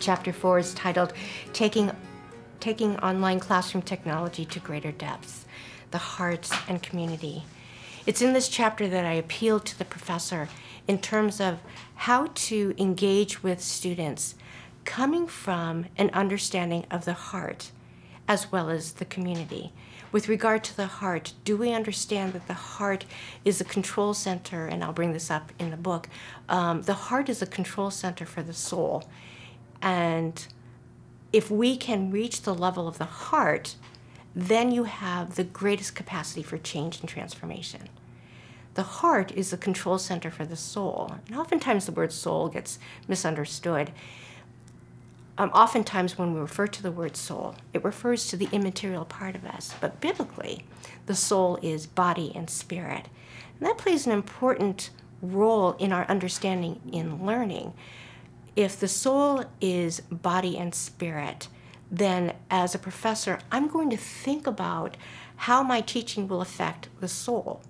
Chapter 4 is titled Taking Online Classroom Technology to Greater Depths, the Heart and Community. It's in this chapter that I appeal to the professor in terms of how to engage with students coming from an understanding of the heart as well as the community. With regard to the heart, do we understand that the heart is a control center, and I'll bring this up in the book, the heart is a control center for the soul. And if we can reach the level of the heart, then you have the greatest capacity for change and transformation. The heart is the control center for the soul. And oftentimes the word soul gets misunderstood. Oftentimes when we refer to the word soul, it refers to the immaterial part of us. But biblically, the soul is body and spirit. And that plays an important role in our understanding in learning. If the soul is body and spirit, then as a professor, I'm going to think about how my teaching will affect the soul.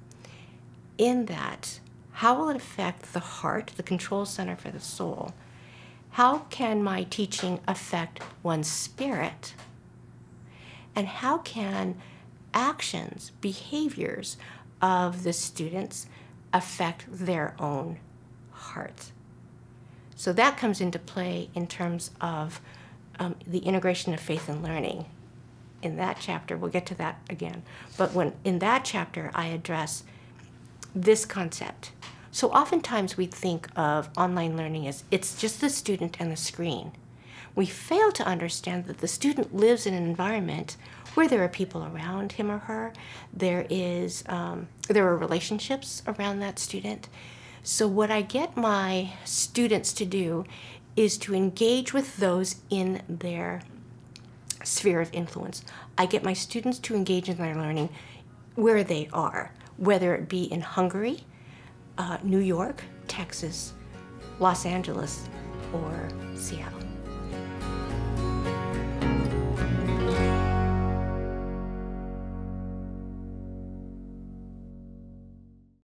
In that, how will it affect the heart, the control center for the soul? How can my teaching affect one's spirit? And how can actions, behaviors of the students affect their own heart? So that comes into play in terms of the integration of faith and learning. In that chapter, we'll get to that again, but in that chapter I address this concept. So oftentimes we think of online learning as it's just the student and the screen. We fail to understand that the student lives in an environment where there are people around him or her. There are relationships around that student. So what I get my students to do is to engage with those in their sphere of influence. I get my students to engage in their learning where they are, whether it be in Hungary, New York, Texas, Los Angeles, or Seattle.